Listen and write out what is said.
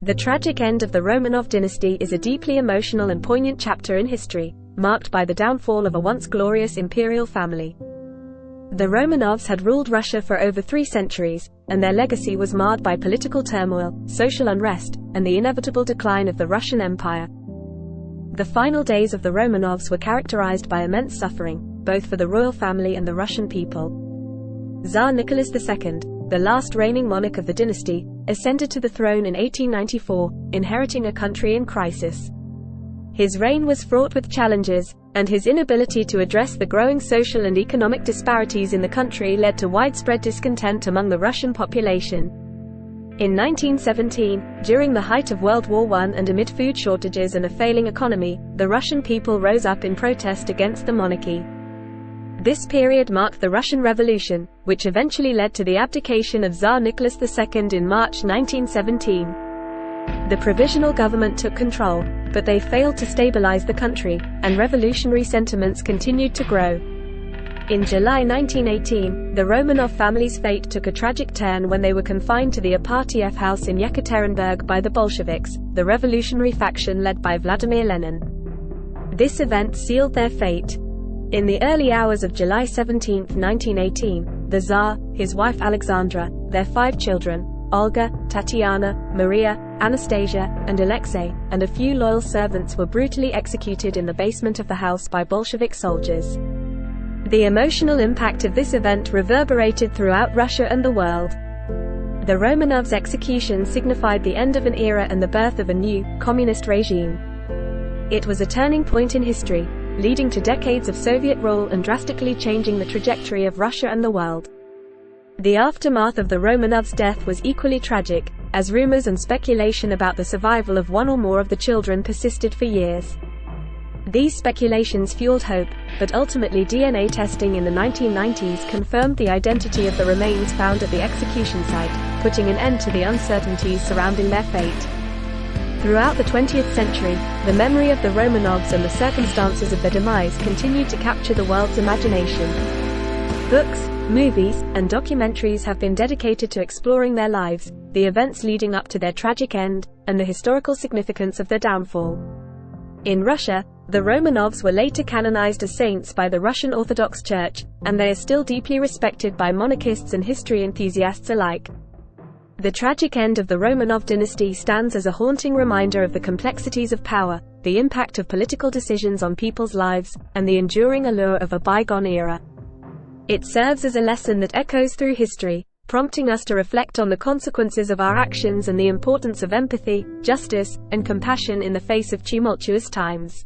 The tragic end of the Romanov dynasty is a deeply emotional and poignant chapter in history, marked by the downfall of a once glorious imperial family. The Romanovs had ruled Russia for over 3 centuries, and their legacy was marred by political turmoil, social unrest, and the inevitable decline of the Russian Empire. The final days of the Romanovs were characterized by immense suffering, both for the royal family and the Russian people. Tsar Nicholas II, the last reigning monarch of the dynasty, ascended to the throne in 1894, inheriting a country in crisis. His reign was fraught with challenges, and his inability to address the growing social and economic disparities in the country led to widespread discontent among the Russian population. In 1917, during the height of World War I and amid food shortages and a failing economy, the Russian people rose up in protest against the monarchy. This period marked the Russian Revolution, which eventually led to the abdication of Tsar Nicholas II in March 1917. The provisional government took control, but they failed to stabilize the country, and revolutionary sentiments continued to grow. In July 1918, the Romanov family's fate took a tragic turn when they were confined to the Apartiev house in Yekaterinburg by the Bolsheviks, the revolutionary faction led by Vladimir Lenin. This event sealed their fate. In the early hours of July 17, 1918, the Tsar, his wife Alexandra, their 5 children, Olga, Tatiana, Maria, Anastasia, and Alexei, and a few loyal servants were brutally executed in the basement of the house by Bolshevik soldiers. The emotional impact of this event reverberated throughout Russia and the world. The Romanovs' execution signified the end of an era and the birth of a new, communist regime. It was a turning point in history, leading to decades of Soviet rule and drastically changing the trajectory of Russia and the world. The aftermath of the Romanovs' death was equally tragic, as rumors and speculation about the survival of one or more of the children persisted for years. These speculations fueled hope, but ultimately DNA testing in the 1990s confirmed the identity of the remains found at the execution site, putting an end to the uncertainties surrounding their fate. Throughout the 20th century, the memory of the Romanovs and the circumstances of their demise continued to capture the world's imagination. Books, movies, and documentaries have been dedicated to exploring their lives, the events leading up to their tragic end, and the historical significance of their downfall. In Russia, the Romanovs were later canonized as saints by the Russian Orthodox Church, and they are still deeply respected by monarchists and history enthusiasts alike. The tragic end of the Romanov dynasty stands as a haunting reminder of the complexities of power, the impact of political decisions on people's lives, and the enduring allure of a bygone era. It serves as a lesson that echoes through history, prompting us to reflect on the consequences of our actions and the importance of empathy, justice, and compassion in the face of tumultuous times.